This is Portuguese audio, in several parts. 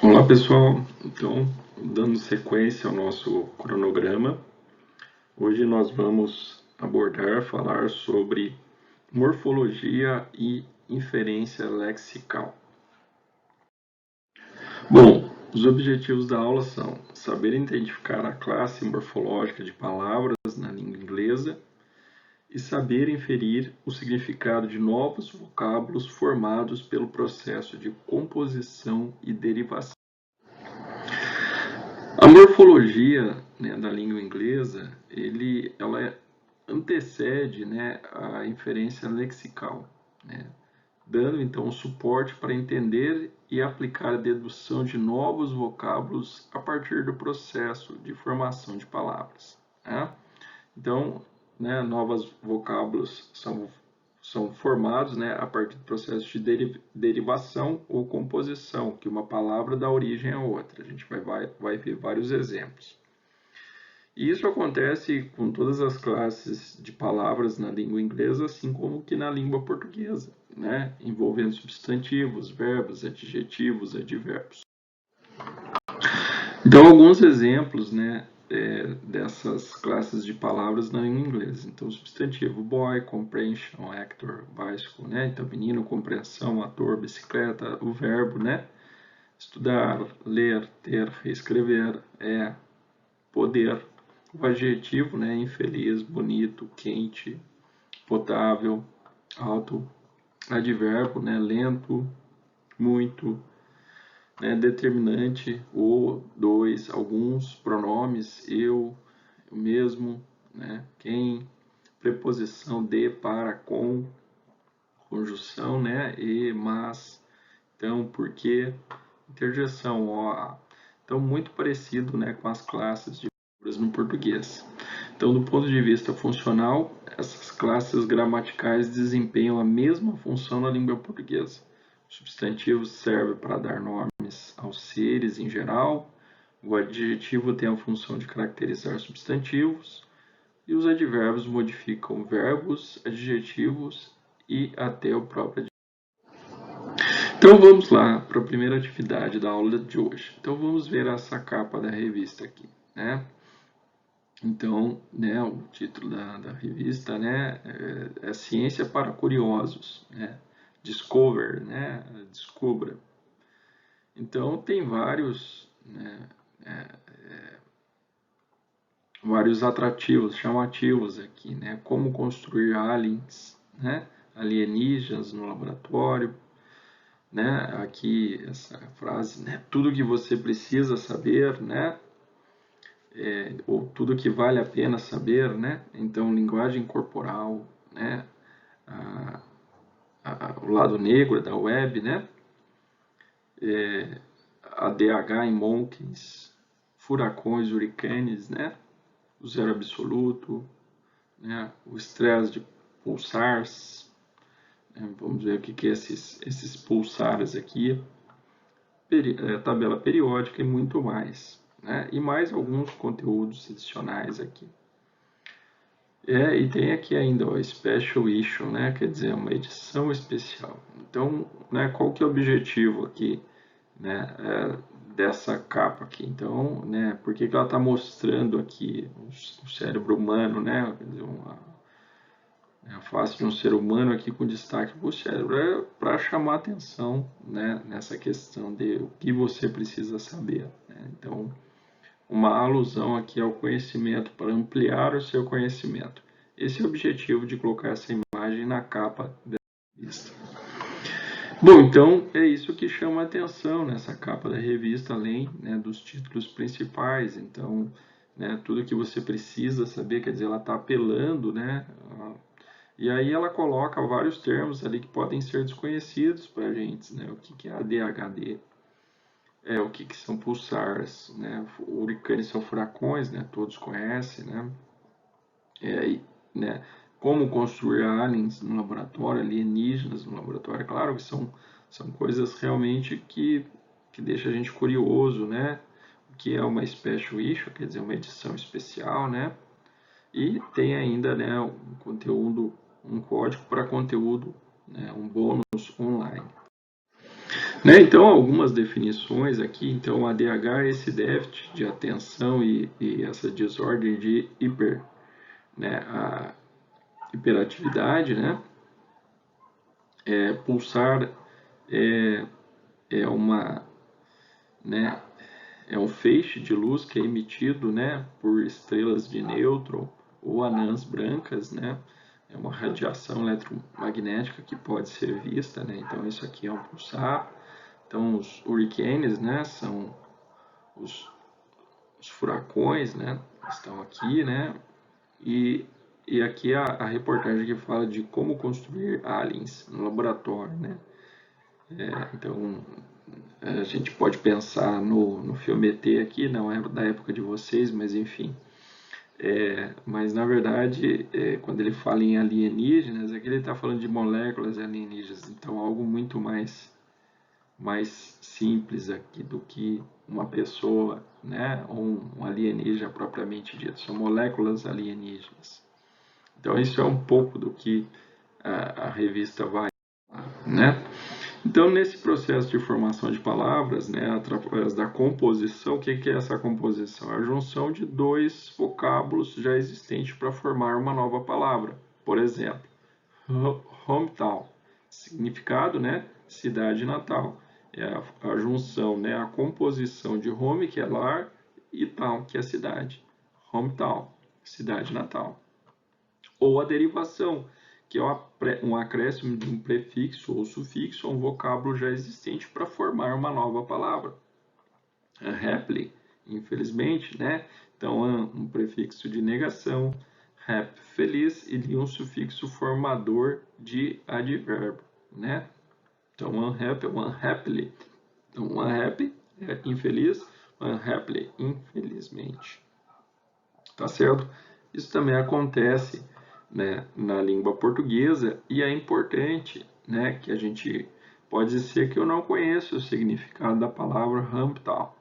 Olá pessoal, então dando sequência ao nosso cronograma, hoje nós vamos falar sobre morfologia e inferência lexical. Bom, os objetivos da aula são saber identificar a classe morfológica de palavras na língua inglesa e saber inferir o significado de novos vocábulos formados pelo processo de composição e derivação. A morfologia, da língua inglesa, ela antecede, a inferência lexical, dando então suporte para entender e aplicar a dedução de novos vocábulos a partir do processo de formação de palavras. Então, novos vocábulos são formados a partir do processo de derivação ou composição, que uma palavra dá origem a outra. A gente vai ver vários exemplos. E isso acontece com todas as classes de palavras na língua inglesa, assim como que na língua portuguesa, envolvendo substantivos, verbos, adjetivos, advérbios. Então, alguns exemplos, dessas classes de palavras na língua inglesa. Então, substantivo, boy, comprehension, actor, bicycle, Então, menino, compreensão, ator, bicicleta, o verbo, estudar, ler, ter, escrever, poder. O adjetivo, infeliz, bonito, quente, potável, alto. Advérbio, lento, muito. Determinante, o, dois, alguns, pronomes, eu mesmo, quem, preposição de, para, com, conjunção, e, mas, então, porque, interjeção, ó. Então, muito parecido, com as classes de palavras no português. Então, do ponto de vista funcional, essas classes gramaticais desempenham a mesma função na língua portuguesa. O substantivo serve para dar nomes aos seres em geral, o adjetivo tem a função de caracterizar substantivos, e os advérbios modificam verbos, adjetivos e até o próprio adjetivo. Então vamos lá para a primeira atividade da aula de hoje. Então vamos ver essa capa da revista aqui, Então, o título da revista, é Ciência para Curiosos, Discover, Descubra. Então, tem vários atrativos, chamativos aqui, Como construir aliens, alienígenas no laboratório, Aqui essa frase, tudo que você precisa saber, ou tudo que vale a pena saber, Então, linguagem corporal, o lado negro da web, ADH em monkeys, furacões, huricanes, o zero absoluto, o estresse de pulsars, vamos ver o que é esses pulsares aqui, tabela periódica e muito mais, e mais alguns conteúdos adicionais aqui. E tem aqui ainda o Special Issue, quer dizer, uma edição especial. Então, qual que é o objetivo aqui, dessa capa aqui? Então, por que ela está mostrando aqui o cérebro humano, quer dizer, a face de um ser humano aqui com destaque para o cérebro? É para chamar atenção, nessa questão de o que você precisa saber. Então, uma alusão aqui ao conhecimento, para ampliar o seu conhecimento. Esse é o objetivo de colocar essa imagem na capa da revista. Bom, então é isso que chama a atenção nessa capa da revista, além dos títulos principais. Então, tudo que você precisa saber, quer dizer, ela está apelando, e aí ela coloca vários termos ali que podem ser desconhecidos para a gente, o que é ADHD, o que são pulsars, huricanes são furacões, todos conhecem, como construir aliens no laboratório, alienígenas no laboratório. Claro que são coisas realmente que deixam a gente curioso, o que é uma special issue, quer dizer, uma edição especial, e tem ainda um conteúdo, um código para conteúdo, um bônus online. Né? Então, algumas definições aqui. Então, ADH é esse déficit de atenção e essa desordem de a hiperatividade, né? Pulsar é, é uma, né? É um feixe de luz que é emitido, né? Por estrelas de nêutron ou anãs brancas, né? É uma radiação eletromagnética que pode ser vista, né? Então, isso aqui é um pulsar. Então, os hurricanes, né? São os, os furacões, né? Estão aqui, né? E, e aqui a reportagem que fala de como construir aliens no laboratório, né? Então, a gente pode pensar no filme ET aqui, não é da época de vocês, mas enfim. Mas, na verdade, quando ele fala em alienígenas, aqui ele está falando de moléculas alienígenas, então algo muito mais simples aqui do que uma pessoa, né, ou um alienígena propriamente dito, são moléculas alienígenas. Então isso é um pouco do que a revista vai, né? Então nesse processo de formação de palavras, né, através da composição, o que é essa composição? É a junção de dois vocábulos já existentes para formar uma nova palavra. Por exemplo, hometown, significado, né, cidade natal. É a junção, né, a composição de home, que é lar, e town, que é cidade. Hometown, cidade natal. Ou a derivação, que é um acréscimo de um prefixo ou sufixo a um vocábulo já existente para formar uma nova palavra. Happily, infelizmente, né? Então, um prefixo de negação, happy, feliz, e um sufixo formador de advérbio, né? Então, unhappy, unhappily. Então, unhappy é infeliz, unhappily, infelizmente. Tá certo? Isso também acontece, né, na língua portuguesa e é importante, né, que a gente pode ser que eu não conheça o significado da palavra hometown,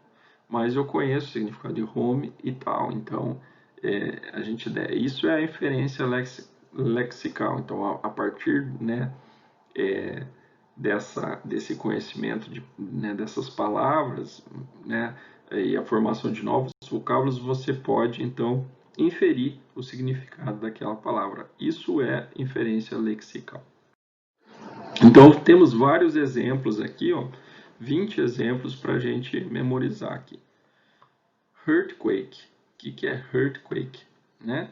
mas eu conheço o significado de home e tal. Então, isso é a inferência lexical. Então, a partir, né, desse conhecimento né, dessas palavras, né, e a formação de novos vocábulos, você pode então inferir o significado daquela palavra. Isso é inferência lexical. Então temos vários exemplos aqui, ó, 20 exemplos para a gente memorizar aqui. Earthquake. O que é earthquake? Né?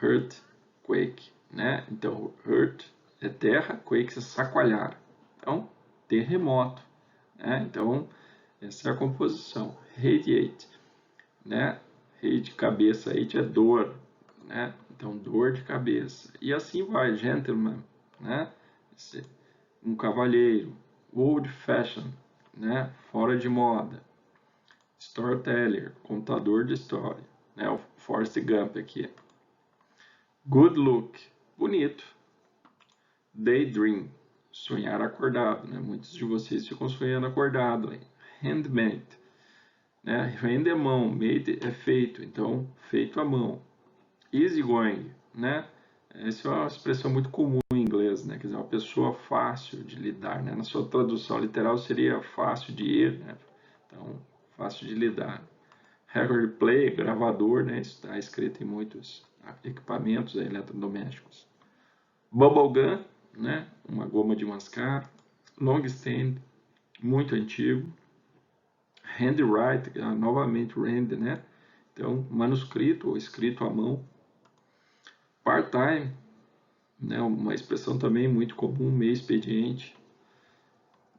Earthquake. Né? Então, earth é terra, quake é chacoalhar. Então, terremoto. Né? Então, essa é a composição. Radiate. Né? Rade, cabeça, ate é dor. Né? Então, dor de cabeça. E assim vai, gentleman. Né? Um cavalheiro. Old fashion. Né? Fora de moda. Storyteller, contador de história. Né? O Forrest Gump aqui. Good look, bonito. Daydream, sonhar acordado. Né? Muitos de vocês ficam sonhando acordado. Hein? Handmade, né? Hand é mão, made é feito, então feito à mão. Easygoing, né? Essa é uma expressão muito comum em inglês, né? Quer dizer, uma pessoa fácil de lidar, né? Na sua tradução literal seria fácil de ir, né? Então, fácil de lidar. Record player, gravador, né? Isso está escrito em muitos equipamentos eletrodomésticos. Bubblegum, né? Uma goma de mascar. Long stand, muito antigo. Handwrite, novamente hand, né? Então, manuscrito ou escrito à mão. Part-time, né? Uma expressão também muito comum, meio expediente.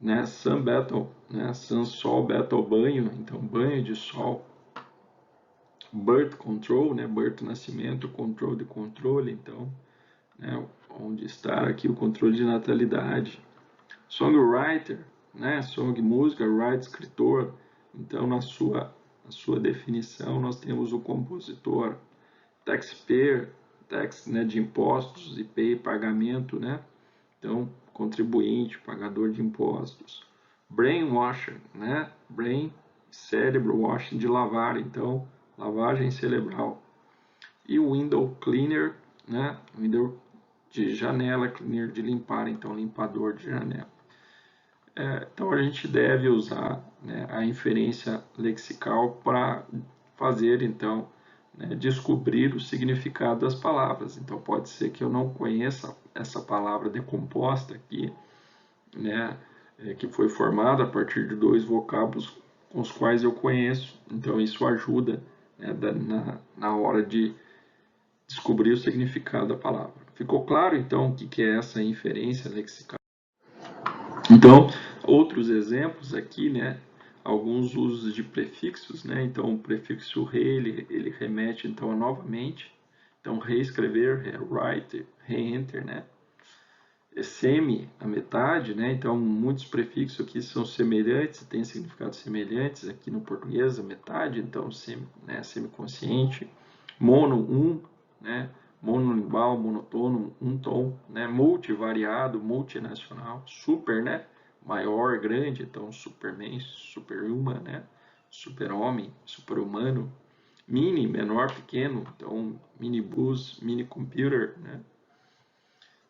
Né? Sun battle, né? Sun sol, battle banho, então banho de sol. Birth control, né? Birth nascimento, control de controle, então, né? Onde está aqui o controle de natalidade. Songwriter, né? Song, música, write, escritor. Então, na sua definição, nós temos o compositor. Taxpayer, tax, né, de impostos, e pay, pagamento, né? Então, contribuinte, pagador de impostos. Brainwasher, né? Brain, cérebro, washing, de lavar, então, lavagem cerebral. E o window cleaner, né? Window de janela, cleaner de limpar, então limpador de janela. Então a gente deve usar, né, a inferência lexical para fazer, então, né, descobrir o significado das palavras. Então pode ser que eu não conheça essa palavra decomposta aqui, né, que foi formada a partir de dois vocábulos com os quais eu conheço. Então isso ajuda, né, na hora de descobrir o significado da palavra. Ficou claro, então, o que é essa inferência lexical? Então, outros exemplos aqui, né? Alguns usos de prefixos, né? Então, o prefixo re, ele remete, então, a novamente. Então, reescrever, rewrite, re-enter, né? Semi, a metade, né? Então, muitos prefixos aqui são semelhantes, têm significados semelhantes aqui no português, a metade, então, né? Semiconsciente. Mono, né? Monolingual, monotônico, um tom, né? Multivariado, multinacional. Super, né? Maior, grande, então, superman, superhuman, né? Super-homem, super-humano. Mini, menor, pequeno, então, minibus, mini computer, né?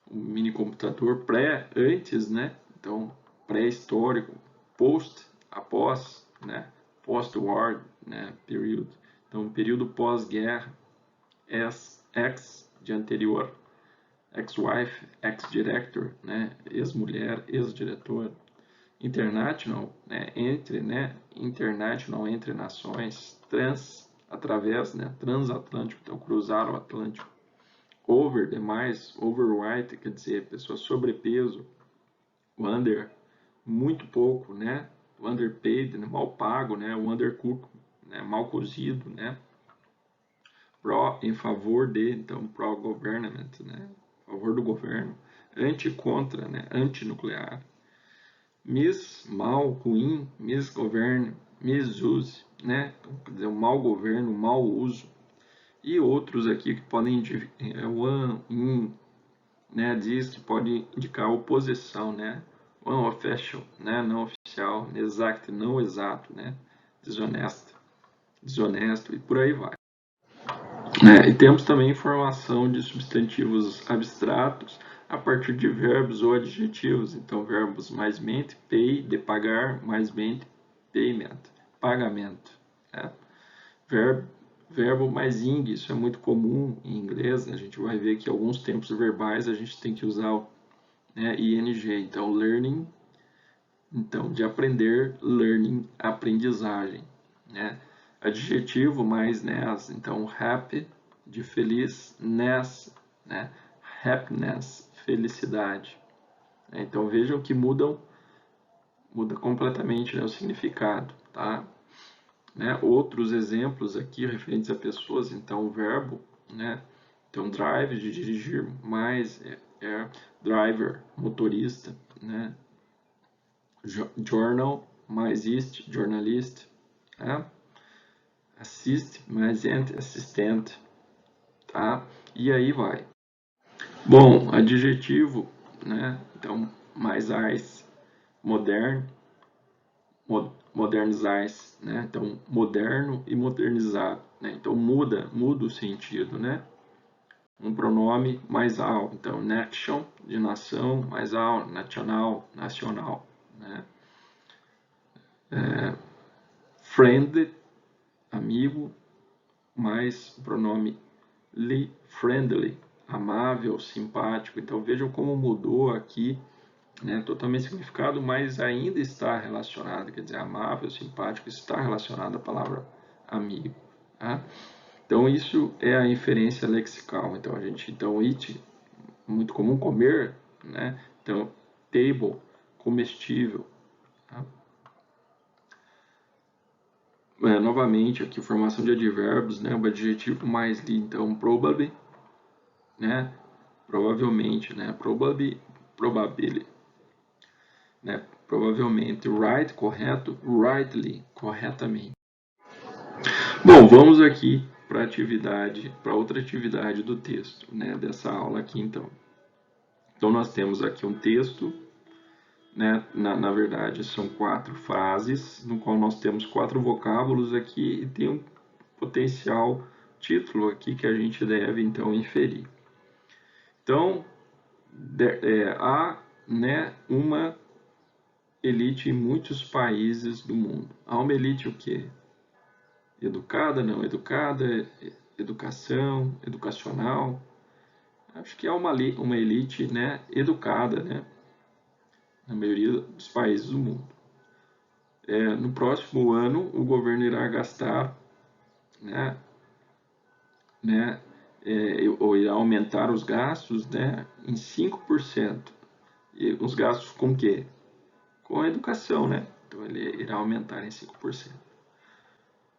O mini computador pré, antes, né? Então, pré-histórico, post, após, né? Post-war, né? Período. Então, período pós-guerra, ex, de anterior, ex-wife, ex-director, né? Ex-mulher, ex-diretor. International, né? Entre, né? International, entre nações. Trans, através, né? Transatlântico, então cruzar o Atlântico. Over, demais, overweight, quer dizer, pessoa sobrepeso. O under, muito pouco, né? O underpaid, né? Mal pago, né? O undercooked, né? Mal cozido, né? Pro, em favor de, então, pro-government, né? A favor do governo. Anti-contra, né? Antinuclear. Mis, mal, ruim, misgovern, misuse, né? Então, quer dizer, o mau governo, o mau uso. E outros aqui que podem one, in, né, diz que pode indicar oposição, né? Unofficial, né, não oficial, exact, não exato, né? Desonesto, desonesto e por aí vai. Né? E temos também formação de substantivos abstratos a partir de verbos ou adjetivos. Então, verbos mais mente, pay, de pagar, mais mente, payment, pagamento. Né? Verbo mais ing, isso é muito comum em inglês, né? A gente vai ver que alguns tempos verbais a gente tem que usar, né, ing. Então, learning, então, de aprender, learning, aprendizagem. Né? Adjetivo mais ness, então, happy, de feliz, ness, né? Happiness, felicidade. Então, vejam que muda completamente, né, o significado, tá? Né? Outros exemplos aqui referentes a pessoas, então, o verbo, né? Então, drive, de dirigir, mais driver, motorista, né? Journal, mais ist, jornalista, né? Assist, mais ent, assistente, tá? E aí vai. Bom, adjetivo, né? Então, mais ice, moderno, modernizar, né? Então, moderno e modernizado, né? Então, muda o sentido, né? Um pronome mais ao, então, nation, de nação, mais ao, nacional, nacional, né? Friend, amigo, mais o pronome friendly, amável, simpático. Então, vejam como mudou aqui, né, totalmente significado, mas ainda está relacionado, quer dizer, amável, simpático, está relacionado à palavra amigo. Tá? Então, isso é a inferência lexical. Então, eat, muito comum comer, né? Então, table, comestível. Tá? Novamente, aqui, formação de advérbios, né? O adjetivo mais li, então, probably, né? Provavelmente, né? Probably, né? Provavelmente, right, correto, rightly, corretamente. Bom, vamos aqui para outra atividade do texto, né? Dessa aula aqui, então. Então, nós temos aqui um texto, né? Na verdade, são 4 frases, no qual nós temos 4 vocábulos aqui e tem um potencial título aqui que a gente deve, então, inferir. Então, há, né, uma elite em muitos países do mundo. Há uma elite o quê? Educada, não educada, educação, educacional. Acho que há uma elite, né, educada, né, na maioria dos países do mundo. No próximo ano, o governo irá gastar, né, ou irá aumentar os gastos, né, em 5%. E os gastos com o quê? Com a educação, né? Então ele irá aumentar em 5%.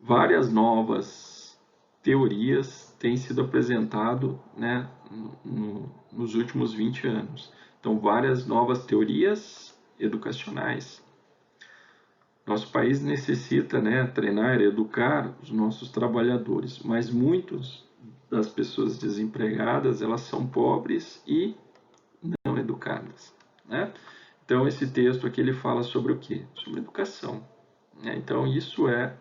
Várias novas teorias têm sido apresentadas, né, nos últimos 20 anos. Então, várias novas teorias educacionais. Nosso país necessita, né, treinar e educar os nossos trabalhadores, mas muitos das pessoas desempregadas, elas são pobres e não educadas, né? Então, esse texto aqui ele fala sobre o quê? Sobre educação, né? Então, isso é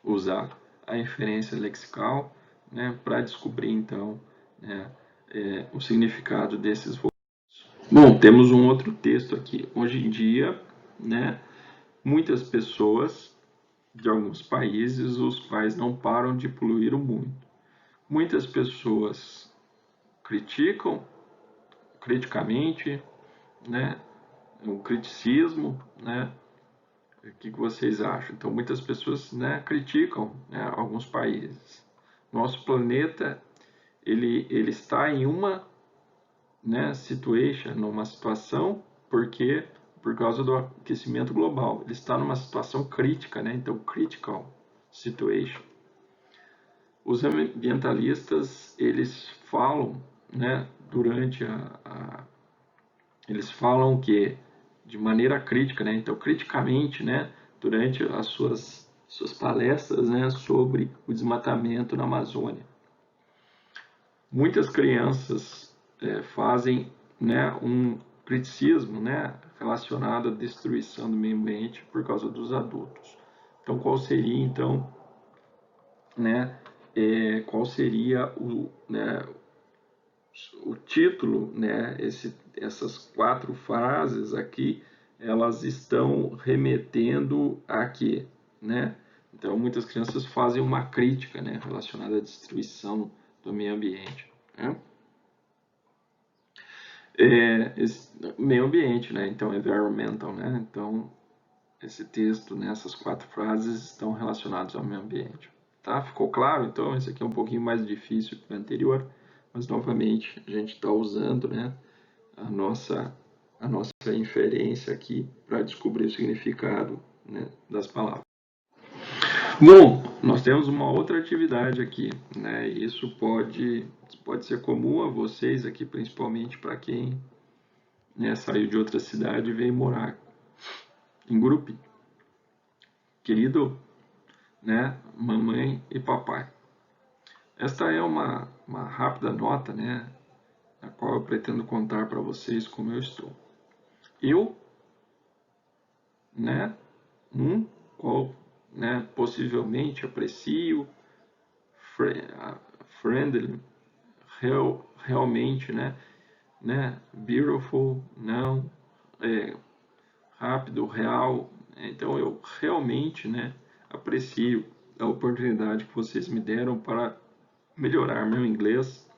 usar a inferência lexical, né, para descobrir, então, né, o significado desses vocabulários. Bom, temos um outro texto aqui. Hoje em dia, né, muitas pessoas de alguns países, os quais não param de poluir o mundo. Muitas pessoas criticamente, né, o criticismo, né, o que vocês acham? Então, muitas pessoas, né, criticam, né, alguns países. Nosso planeta, ele está em uma, né, numa situação, por causa do aquecimento global. Ele está numa situação crítica, né? Então, critical situation. Os ambientalistas, eles falam, né, eles falam que de maneira crítica, né? Então, criticamente, né, durante as suas palestras, né, sobre o desmatamento na Amazônia. Muitas crianças fazem, né, um criticismo, né, relacionado à destruição do meio ambiente por causa dos adultos. Então, qual seria, então, né, qual seria o título, né, essas 4 frases aqui, elas estão remetendo a quê, né? Então, muitas crianças fazem uma crítica, né, relacionada à destruição do meio ambiente, né? Meio ambiente, né? Então, environmental, né? Então, esse texto, né, essas 4 frases estão relacionadas ao meio ambiente. Tá? Ficou claro? Então, esse aqui é um pouquinho mais difícil que o anterior, mas novamente a gente está usando, né, a nossa inferência aqui para descobrir o significado, né, das palavras. Bom, nós temos uma outra atividade aqui, né? Isso pode ser comum a vocês aqui, principalmente para quem, né, saiu de outra cidade e veio morar em Gurupi. Querido, né, mamãe e papai. Esta é uma rápida nota, né, na qual eu pretendo contar para vocês como eu estou. Eu, né, qual, né, possivelmente aprecio, friendly, realmente, né, beautiful, não, rápido, real. Então eu realmente, né, aprecio a oportunidade que vocês me deram para melhorar meu inglês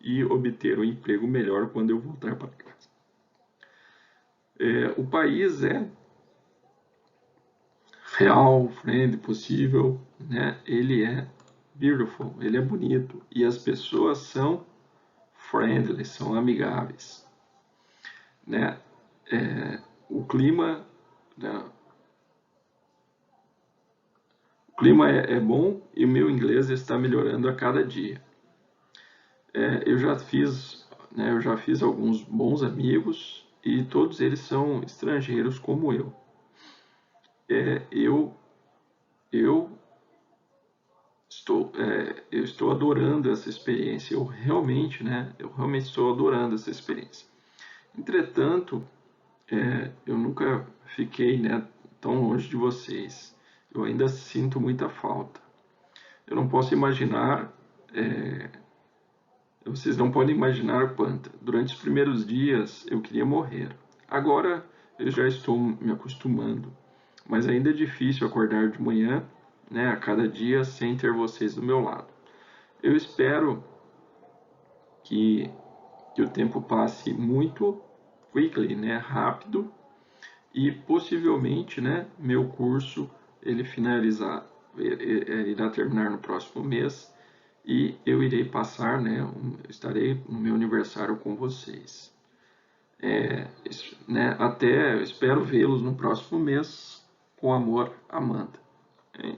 e obter um emprego melhor quando eu voltar para casa. O país é real, friendly, possível, né? Ele é beautiful, ele é bonito e as pessoas são friendly, são amigáveis, né? O clima, né? O clima é bom e o meu inglês está melhorando a cada dia. Eu já fiz alguns bons amigos e todos eles são estrangeiros como eu. Eu estou adorando essa experiência. Eu realmente estou adorando essa experiência. Entretanto, eu nunca fiquei, né, tão longe de vocês. Eu ainda sinto muita falta. Eu não posso imaginar, vocês não podem imaginar quanto. Durante os primeiros dias eu queria morrer. Agora eu já estou me acostumando, mas ainda é difícil acordar de manhã, né, a cada dia sem ter vocês do meu lado. Eu espero que, que o tempo passe muito quickly, né, rápido, e possivelmente, né, meu curso ele irá terminar no próximo mês e eu irei passar, né, estarei no meu aniversário com vocês. Né, até espero vê-los no próximo mês. Com amor, Amanda.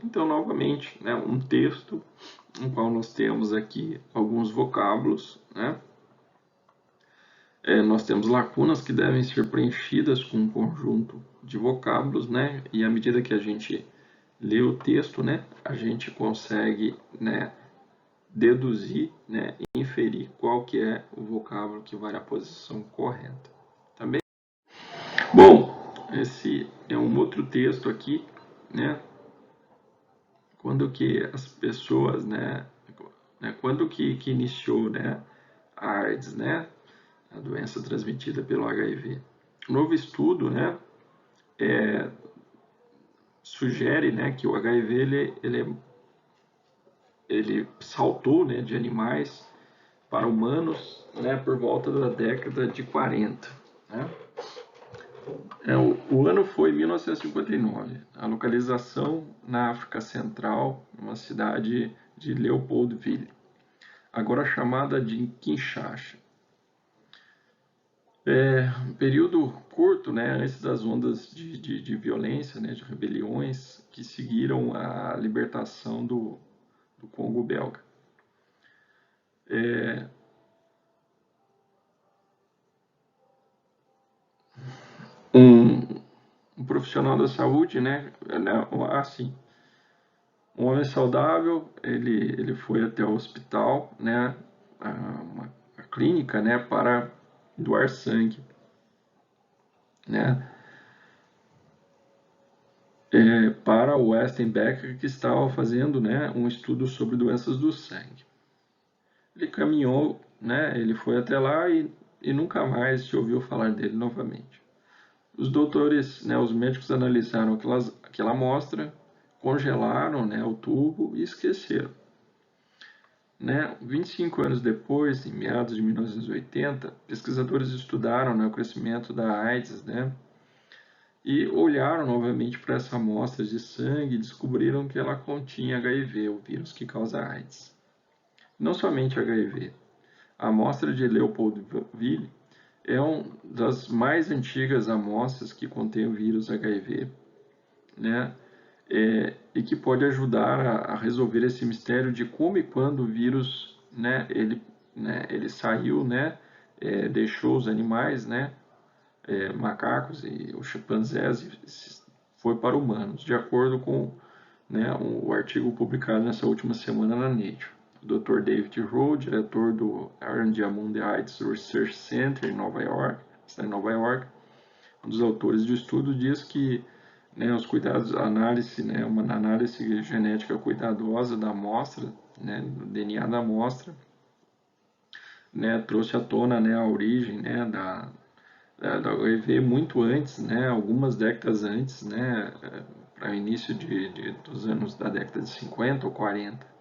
Então, novamente, né, um texto no qual nós temos aqui alguns vocábulos, né? Nós temos lacunas que devem ser preenchidas com um conjunto de vocábulos, né? E à medida que a gente lê o texto, né, a gente consegue, né, deduzir, né, inferir qual que é o vocábulo que vai na posição correta. Tá bem? Bom, esse é um outro texto aqui, né? Quando que as pessoas, né, quando que iniciou, né, a AIDS, né, a doença transmitida pelo HIV. Um novo estudo, né, sugere, né, que o HIV ele saltou, né, de animais para humanos, né, por volta da década de 40. Né? O ano foi 1959. A localização na África Central, numa cidade de Leopoldville, agora chamada de Kinshasa. Um período curto, né, antes das ondas de violência, né, de rebeliões que seguiram a libertação do Congo belga. Um profissional da saúde, né, assim, um homem saudável, ele foi até o hospital, né, a clínica, né, para doar sangue, né, para o Weston Becker, que estava fazendo, né, um estudo sobre doenças do sangue. Ele caminhou, né, ele foi até lá e nunca mais se ouviu falar dele novamente. Os doutores, né, os médicos analisaram aquela amostra, congelaram, né, o tubo e esqueceram. Né? 25 anos depois, em meados de 1980, pesquisadores estudaram, né, o crescimento da AIDS, né, e olharam novamente para essa amostra de sangue e descobriram que ela continha HIV, o vírus que causa AIDS. Não somente HIV. A amostra de Leopoldville é uma das mais antigas amostras que contém o vírus HIV, né? E que pode ajudar a resolver esse mistério de como e quando o vírus, né, ele saiu, né, deixou os animais, né, macacos e os chimpanzés e foi para humanos, de acordo com, né, o artigo publicado nessa última semana na Nature. O Dr. David Rowe, diretor do R&D Among the AIDS Research Center em Nova York, um dos autores do estudo, diz que, né, os cuidados, né, uma análise genética cuidadosa da amostra, né, do DNA da amostra, né, trouxe à tona, né, a origem, né, da HIV muito antes, né, algumas décadas antes, né, para o início dos anos da década de 50 ou 40.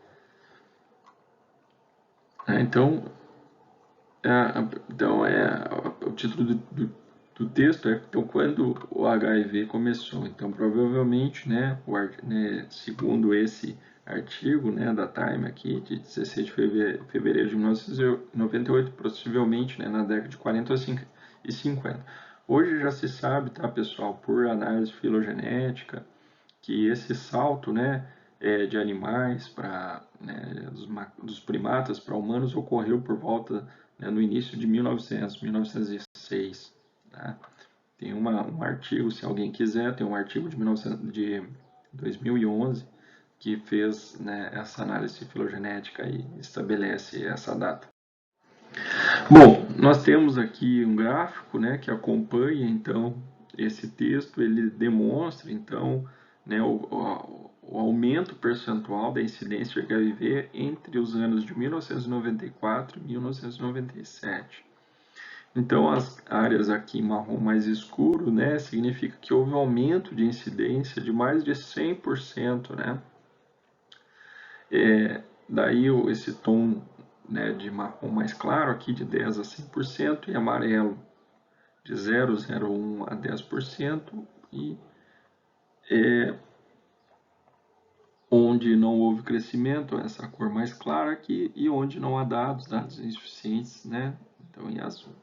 Então, o título do texto é então, quando o HIV começou. Então, provavelmente, né, segundo esse artigo, né, da Time aqui, de 16 de fevereiro de 1998, possivelmente, né, na década de 40 e 50. Hoje já se sabe, tá, pessoal, por análise filogenética, que esse salto, né, de animais para, né, dos primatas para humanos ocorreu por volta, né, no início de 1906. Tá? Tem um artigo, se alguém quiser, tem um artigo de 2011 que fez, né, essa análise filogenética e estabelece essa data. Bom, nós temos aqui um gráfico, né, que acompanha então esse texto, ele demonstra então, né, o aumento percentual da incidência de HIV entre os anos de 1994 e 1997. Então, as áreas aqui em marrom mais escuro, né, significa que houve um aumento de incidência de mais de 100%, né? Daí esse tom, né, de marrom mais claro aqui de 10 a 100% e amarelo de 0,01 a 10% e onde não houve crescimento, essa cor mais clara aqui, e onde não há dados insuficientes, né? Então em azul.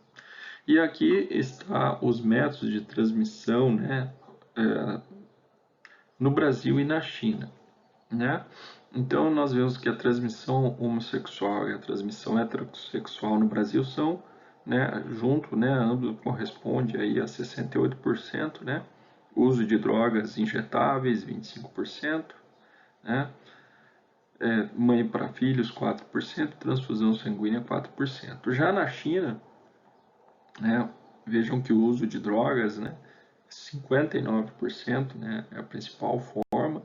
E aqui está os métodos de transmissão, né, no Brasil e na China, né? Então nós vemos que a transmissão homossexual e a transmissão heterossexual no Brasil são, né, junto, né, ambos corresponde aí a 68%, né? Uso de drogas injetáveis 25%, né? Mãe para filhos 4%, transfusão sanguínea 4%. Já na China, né, vejam que o uso de drogas, né, 59%, né, é a principal forma.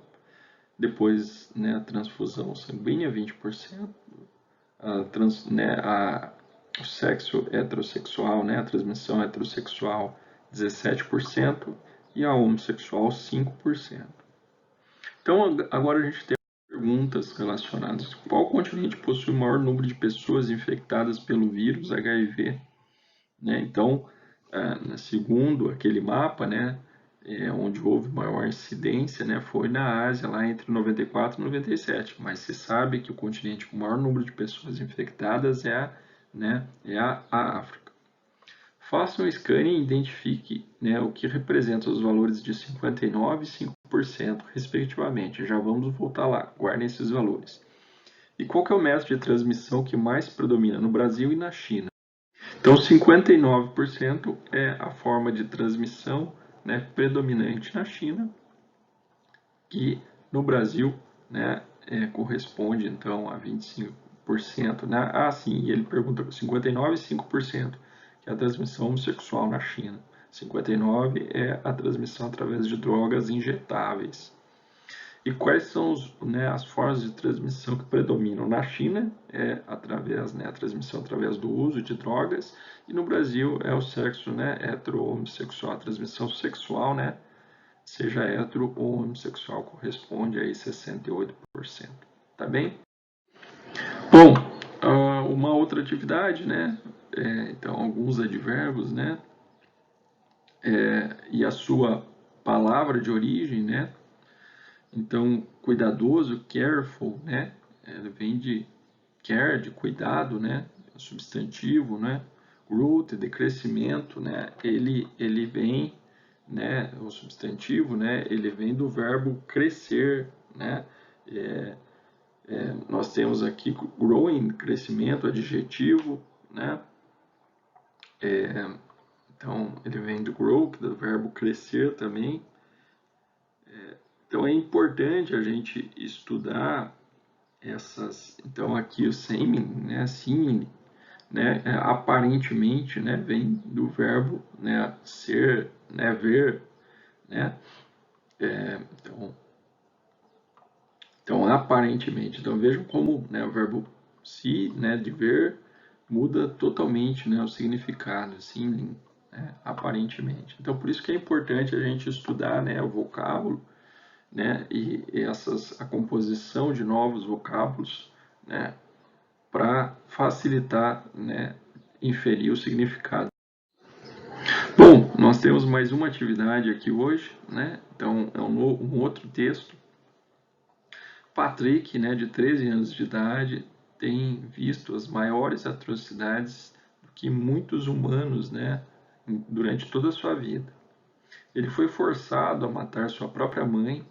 Depois, né, a transfusão sanguínea 20%, o sexo heterossexual, né, a transmissão heterossexual 17% e a homossexual 5%. Então agora a gente tem perguntas relacionadas. Qual continente possui o maior número de pessoas infectadas pelo vírus HIV? Né? Então, segundo aquele mapa, né, onde houve maior incidência, né, foi na Ásia, lá entre 94 e 97. Mas se sabe que o continente com o maior número de pessoas infectadas é a África. Faça um scanning e identifique, né, o que representa os valores de 59% e 5%, respectivamente. Já vamos voltar lá, guardem esses valores. E qual que é o método de transmissão que mais predomina no Brasil e na China? Então, 59% é a forma de transmissão, né, predominante na China, que no Brasil, né, corresponde então a 25%. Né? Ah, sim, ele pergunta 59% e 5%, que é a transmissão homossexual na China. 59% é a transmissão através de drogas injetáveis. E quais são as formas de transmissão que predominam? Na China a transmissão através do uso de drogas, e no Brasil é o sexo, né, hetero-homossexual, a transmissão sexual, né, seja hetero ou homossexual, corresponde a 68%. Tá bem? Bom, uma outra atividade, né, então alguns advérbios, né, e a sua palavra de origem, né. Então, cuidadoso, careful, né? Ele vem de care, de cuidado, né? Substantivo, né? Growth, de crescimento, né? Ele vem, né? O substantivo, né? Ele vem do verbo crescer, né? Nós temos aqui growing, crescimento, adjetivo, né? Então, ele vem do grow, do verbo crescer também. Então, é importante a gente estudar essas. Então, aqui o semen, né? Semen, né? Aparentemente, né? Vem do verbo, né? Ser, né? Ver, né? Então, aparentemente. Então, vejam como, né? O verbo se, né? De ver, muda totalmente, né? O significado, semen, né? Aparentemente. Então, por isso que é importante a gente estudar, né? O vocábulo, né, e a composição de novos vocábulos, né, para facilitar, né, inferir o significado. Bom, nós temos mais uma atividade aqui hoje, né, então é um outro texto. Patrick, né, de 13 anos de idade, tem visto as maiores atrocidades que muitos humanos, né, durante toda a sua vida. Ele foi forçado a matar sua própria mãe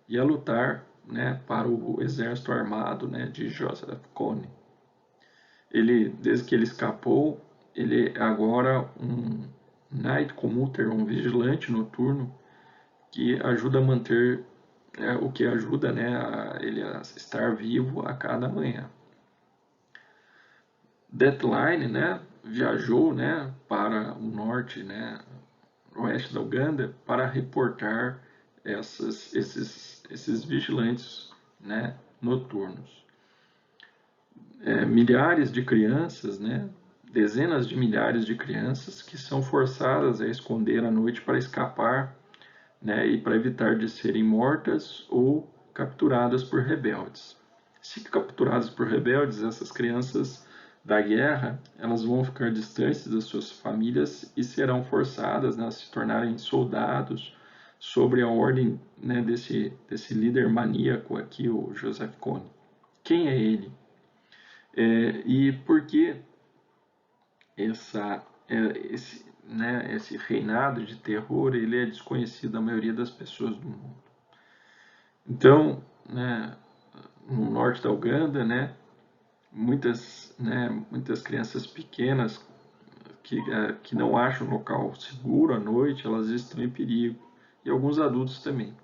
e a lutar, né, para o exército armado, né, de Joseph Kony. Desde que ele escapou, ele é agora um night commuter, um vigilante noturno que ajuda a manter, o que ajuda, né, ele a estar vivo a cada manhã. Deadline, né, viajou, né, para o norte, né, oeste da Uganda para reportar esses vigilantes, né, noturnos. Milhares de crianças, né, dezenas de milhares de crianças que são forçadas a esconder à noite para escapar, né, e para evitar de serem mortas ou capturadas por rebeldes. Se capturadas por rebeldes, essas crianças da guerra, elas vão ficar distantes das suas famílias e serão forçadas, né, a se tornarem soldados sobre a ordem, né, desse líder maníaco aqui, o Joseph Kony. Quem é ele? E por que esse reinado de terror ele é desconhecido da maioria das pessoas do mundo? Então, né, no norte da Uganda, né, muitas crianças pequenas que não acham um local seguro à noite, elas estão em perigo. E alguns adultos também.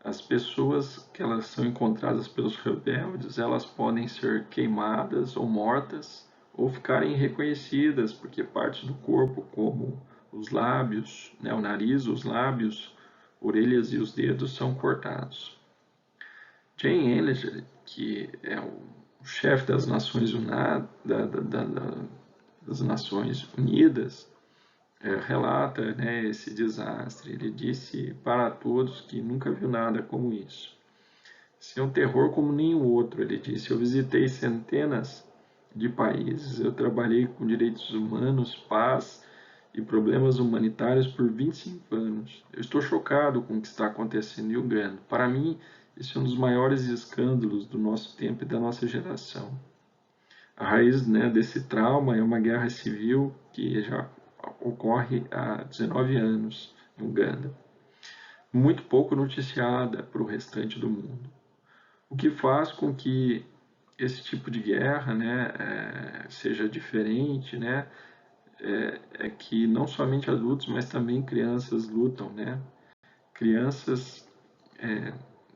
As pessoas que elas são encontradas pelos rebeldes, elas podem ser queimadas ou mortas, ou ficarem reconhecidas, porque partes do corpo, como os lábios, né, o nariz, os lábios, orelhas e os dedos, são cortados. Jane Elliger, que é o chefe das Nações Unidas, relata, né, esse desastre. Ele disse para todos que nunca viu nada como isso. Esse é um terror como nenhum outro, ele disse. Eu visitei centenas de países, eu trabalhei com direitos humanos, paz e problemas humanitários por 25 anos. Eu estou chocado com o que está acontecendo em Uganda. Para mim, esse é um dos maiores escândalos do nosso tempo e da nossa geração. A raiz, né, desse trauma é uma guerra civil que já ocorre há 19 anos em Uganda, muito pouco noticiada para o restante do mundo. O que faz com que esse tipo de guerra, né, seja diferente, né, é que não somente adultos, mas também crianças lutam, né? Crianças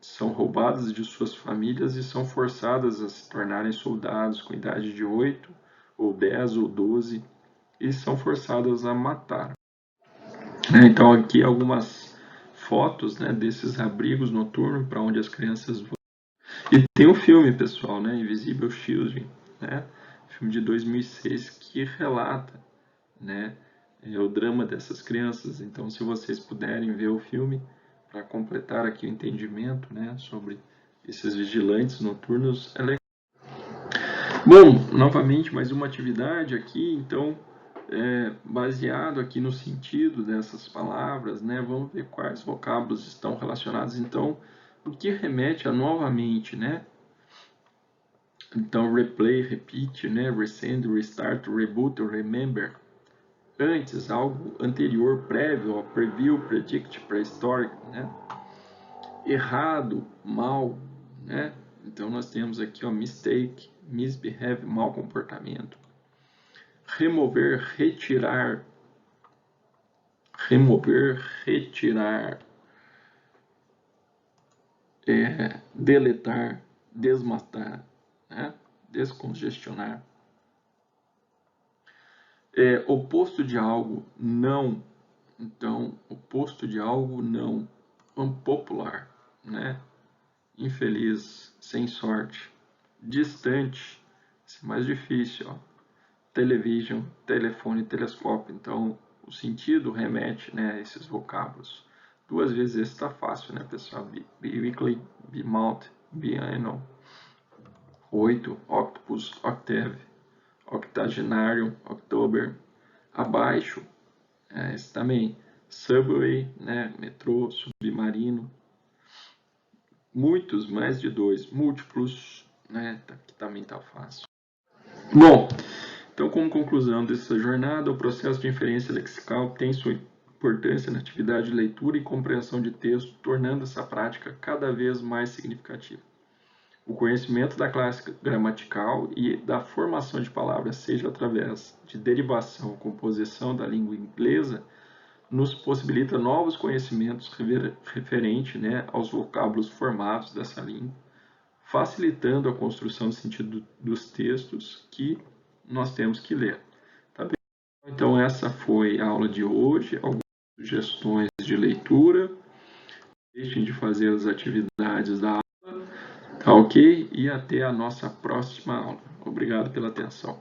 são roubadas de suas famílias e são forçadas a se tornarem soldados com idade de 8, ou 10, ou 12, e são forçadas a matar. Então aqui algumas fotos, né, desses abrigos noturnos para onde as crianças vão. E tem um filme, pessoal, né, Invisible Children, né, filme de 2006 que relata, né, o drama dessas crianças. Então, se vocês puderem ver o filme para completar aqui o entendimento, né, sobre esses vigilantes noturnos, é legal. Bom, novamente mais uma atividade aqui, então baseado aqui no sentido dessas palavras, né, vamos ver quais vocábulos estão relacionados. Então, o que remete a novamente, né? Então, replay, repeat, né, resend, restart, reboot, remember. Antes, algo anterior, prévio, ó, preview, predict, prehistoric, né? Errado, mal, né? Então nós temos aqui, ó, mistake, misbehave, mau comportamento. Remover, retirar. Remover, retirar. Deletar, desmastar, né? Descongestionar. Oposto de algo, não. Então, oposto de algo, não. Unpopular, né? Infeliz, sem sorte. Distante, esse é mais difícil, ó. Television, telefone, telescópio. Então, o sentido remete, né, a esses vocábulos. Duas vezes esse está fácil, né, pessoal? Weekly, month, biannual. 8, octopus, octave, octogenarium, October. Abaixo, esse também, subway, né, metrô, submarino. Muitos, mais de 2, múltiplos, né, que também está fácil. Bom, então como conclusão dessa jornada, o processo de inferência lexical tem sua importância na atividade de leitura e compreensão de texto, tornando essa prática cada vez mais significativa. O conhecimento da classe gramatical e da formação de palavras, seja através de derivação ou composição da língua inglesa, nos possibilita novos conhecimentos referentes, né, aos vocábulos formados dessa língua, facilitando a construção do sentido dos textos que nós temos que ler. Tá bem? Então essa foi a aula de hoje, algumas sugestões de leitura. Deixem de fazer as atividades da aula, tá ok? E até a nossa próxima aula. Obrigado pela atenção.